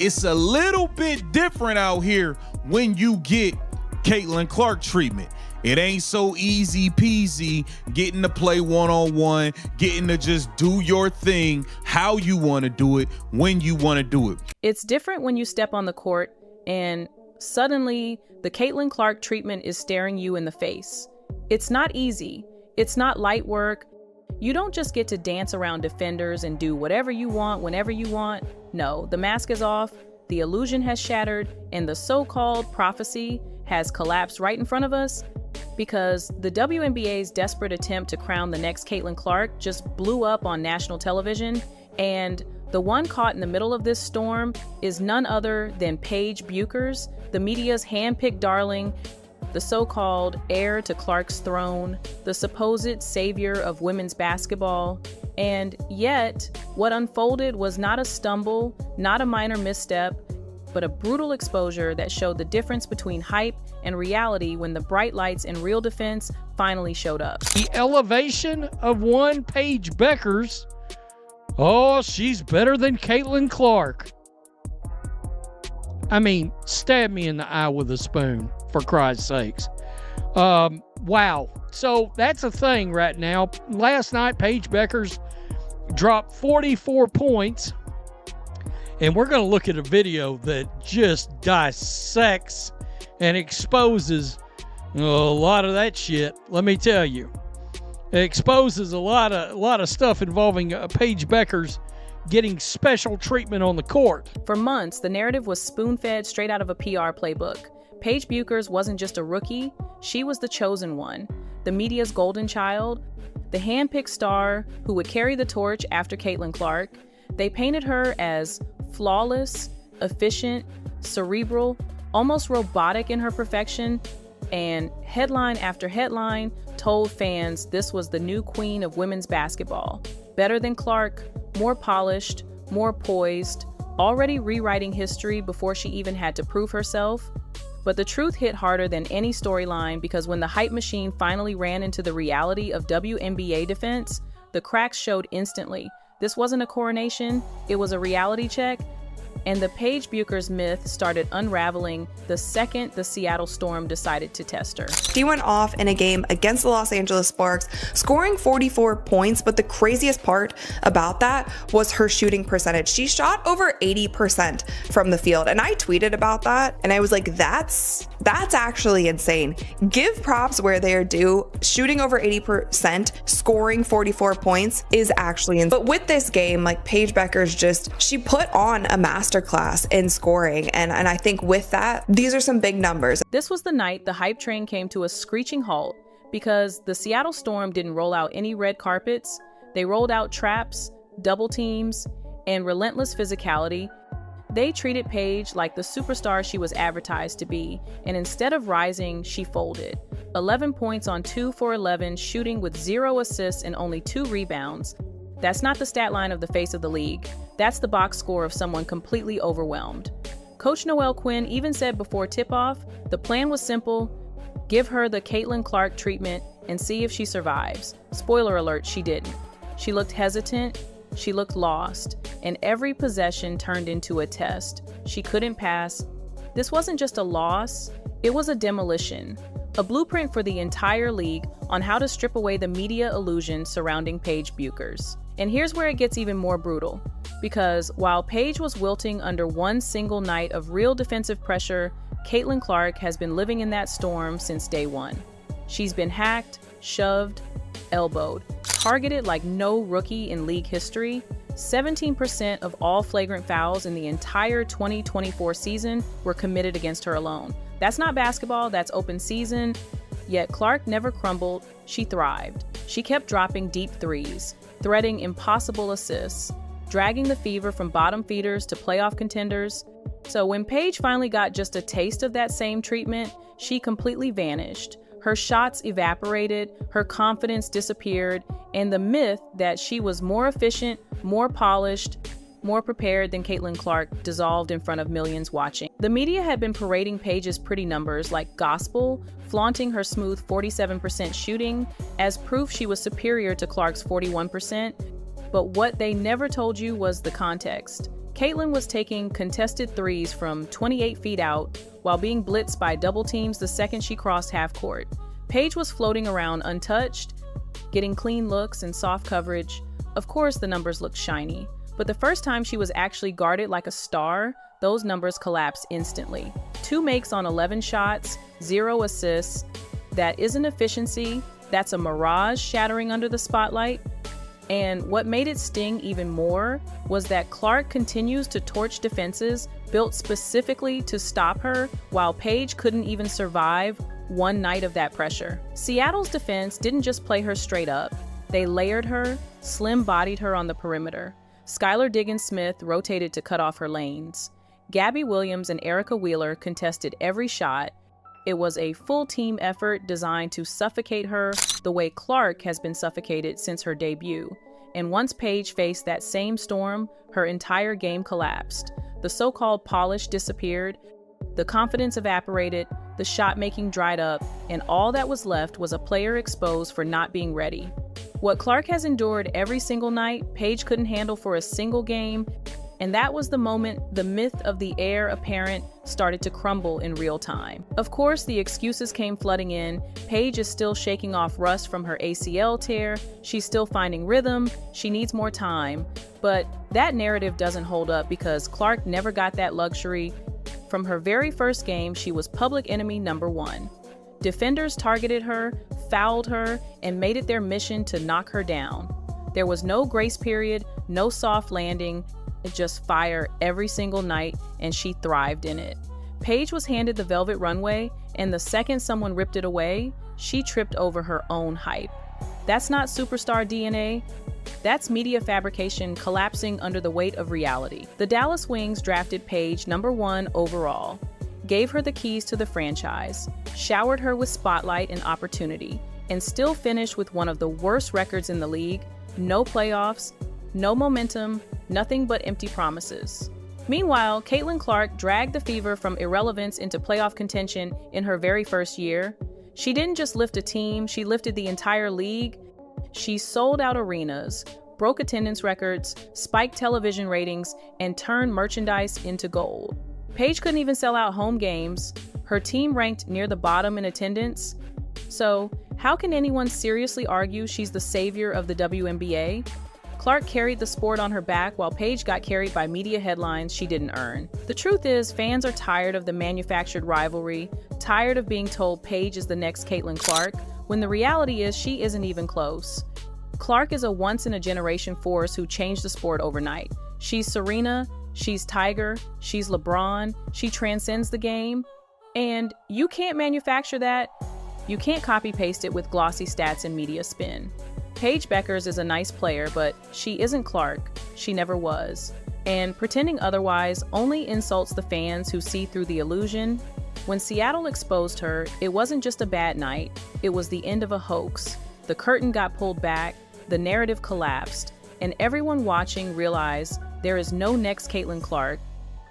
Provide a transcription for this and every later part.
It's a little bit different out here when you get Caitlin Clark treatment. It ain't so easy peasy getting to play one-on-one, getting to just do your thing how you want to do it, when you want to do it. It's different when you step on the court and suddenly the Caitlin Clark treatment is staring you in the face. It's not easy. It's not light work. You don't just get to dance around defenders and do whatever you want whenever you want. No, the mask is off, the illusion has shattered, and the so-called prophecy has collapsed right in front of us, because the WNBA's desperate attempt to crown the next Caitlin Clark just blew up on national television, and the one caught in the middle of this storm is none other than Paige Bueckers, the media's hand-picked darling, the so-called heir to Clark's throne, the supposed savior of women's basketball. And yet, what unfolded was not a stumble, not a minor misstep, but a brutal exposure that showed the difference between hype and reality when the bright lights in real defense finally showed up. The elevation of one Paige Bueckers. Oh, she's better than Caitlin Clark. I mean, stab me in the eye with a spoon, for Christ's sakes. Wow. So that's a thing right now. Last night, Paige Bueckers dropped 44 points. And we're going to look at a video that just dissects and exposes a lot of that shit. Let me tell you, it exposes a lot of stuff involving Paige Bueckers getting special treatment on the court. For months, the narrative was spoon-fed straight out of a PR playbook. Paige Bueckers wasn't just a rookie, she was the chosen one, the media's golden child, the hand-picked star who would carry the torch after Caitlin Clark. They painted her as flawless, efficient, cerebral, almost robotic in her perfection, and headline after headline told fans this was the new queen of women's basketball. Better than Clark, more polished, more poised, already rewriting history before she even had to prove herself. But the truth hit harder than any storyline, because when the hype machine finally ran into the reality of WNBA defense, the cracks showed instantly. This wasn't a coronation, it was a reality check, and the Paige Bueckers myth started unraveling the second the Seattle Storm decided to test her. She went off in a game against the Los Angeles Sparks, scoring 44 points, but the craziest part about that was her shooting percentage. She shot over 80% from the field, and I tweeted about that, and I was like, that's actually insane. Give props where they are due. Shooting over 80%, scoring 44 points is actually insane. But with this game, like, Paige Bueckers she put on a masterclass in scoring, and I think with that, these are some big numbers. This was the night the hype train came to a screeching halt, because the Seattle Storm didn't roll out any red carpets. They rolled out traps, double teams, and relentless physicality. They treated Paige like the superstar she was advertised to be, and instead of rising, she folded. 11 points on 2 for 11, shooting with 0 assists and only 2 rebounds. That's not the stat line of the face of the league. That's the box score of someone completely overwhelmed. Coach Noelle Quinn even said before tip-off, the plan was simple: give her the Caitlin Clark treatment and see if she survives. Spoiler alert, she didn't. She looked hesitant, she looked lost, and every possession turned into a test. She couldn't pass. This wasn't just a loss, it was a demolition. A blueprint for the entire league on how to strip away the media illusion surrounding Paige Bueckers. And here's where it gets even more brutal, because while Paige was wilting under one single night of real defensive pressure, Caitlin Clark has been living in that storm since day one. She's been hacked, shoved, elbowed, targeted like no rookie in league history. 17% of all flagrant fouls in the entire 2024 season were committed against her alone. That's not basketball, that's open season. Yet Clark never crumbled, she thrived. She kept dropping deep threes, threading impossible assists, dragging the fever from bottom feeders to playoff contenders. So when Paige finally got just a taste of that same treatment, she completely vanished. Her shots evaporated, her confidence disappeared, and the myth that she was more efficient, more polished, more prepared than Caitlin Clark dissolved in front of millions watching. The media had been parading Paige's pretty numbers like gospel, flaunting her smooth 47% shooting as proof she was superior to Clark's 41%. But what they never told you was the context. Caitlin was taking contested threes from 28 feet out while being blitzed by double teams the second she crossed half court. Paige was floating around untouched, getting clean looks and soft coverage. Of course, the numbers looked shiny, but the first time she was actually guarded like a star, those numbers collapsed instantly. 2 makes on 11 shots, 0 assists. That isn't efficiency, that's a mirage shattering under the spotlight. And what made it sting even more was that Clark continues to torch defenses built specifically to stop her, while Paige couldn't even survive one night of that pressure. Seattle's defense didn't just play her straight up. They layered her, slim-bodied her on the perimeter. Skylar Diggins-Smith rotated to cut off her lanes. Gabby Williams and Erica Wheeler contested every shot. It was a full team effort designed to suffocate her the way Clark has been suffocated since her debut. And once Paige faced that same storm, her entire game collapsed. The so-called polish disappeared, the confidence evaporated, the shot-making dried up, and all that was left was a player exposed for not being ready. What Clark has endured every single night, Paige couldn't handle for a single game, and that was the moment the myth of the heir apparent started to crumble in real time. Of course, the excuses came flooding in. Paige is still shaking off rust from her ACL tear. She's still finding rhythm. She needs more time. But that narrative doesn't hold up because Clark never got that luxury. From her very first game, she was public enemy number 1. Defenders targeted her, fouled her, and made it their mission to knock her down. There was no grace period, no soft landing, just fire every single night, and she thrived in it. Paige was handed the velvet runway, and the second someone ripped it away, she tripped over her own hype. That's not superstar DNA. That's media fabrication collapsing under the weight of reality. The Dallas Wings drafted Paige number 1 overall, gave her the keys to the franchise, showered her with spotlight and opportunity, and still finished with one of the worst records in the league. No playoffs, no momentum, nothing but empty promises. Meanwhile, Caitlin Clark dragged the Fever from irrelevance into playoff contention in her very first year. She didn't just lift a team, she lifted the entire league. She sold out arenas, broke attendance records, spiked television ratings, and turned merchandise into gold. Paige couldn't even sell out home games. Her team ranked near the bottom in attendance. So, how can anyone seriously argue she's the savior of the WNBA? Clark carried the sport on her back while Paige got carried by media headlines she didn't earn. The truth is, fans are tired of the manufactured rivalry, tired of being told Paige is the next Caitlin Clark, when the reality is she isn't even close. Clark is a once-in-a-generation force who changed the sport overnight. She's Serena, she's Tiger, she's LeBron, she transcends the game, and you can't manufacture that. You can't copy-paste it with glossy stats and media spin. Paige Bueckers is a nice player, but she isn't Clark. She never was. And pretending otherwise only insults the fans who see through the illusion. When Seattle exposed her, it wasn't just a bad night, it was the end of a hoax. The curtain got pulled back, the narrative collapsed, and everyone watching realized there is no next Caitlin Clark.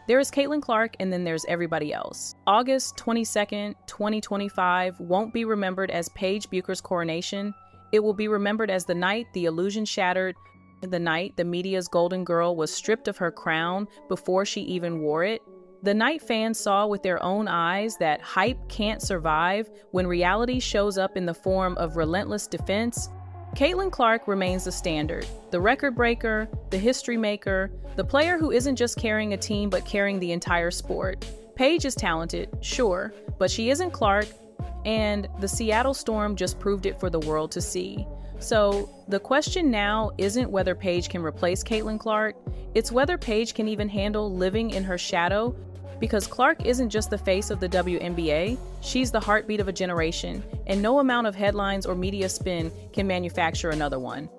There is Caitlin Clark, and then there's everybody else. August 22nd, 2025 won't be remembered as Paige Bueckers' coronation. It will be remembered as the night the illusion shattered, the night the media's golden girl was stripped of her crown before she even wore it, the night fans saw with their own eyes that hype can't survive when reality shows up in the form of relentless defense. Caitlin Clark remains the standard, the record breaker, the history maker, the player who isn't just carrying a team but carrying the entire sport. Paige is talented, sure, but she isn't Clark, and the Seattle Storm just proved it for the world to see. So the question now isn't whether Paige can replace Caitlin Clark, it's whether Paige can even handle living in her shadow, because Clark isn't just the face of the WNBA, she's the heartbeat of a generation, and no amount of headlines or media spin can manufacture another one.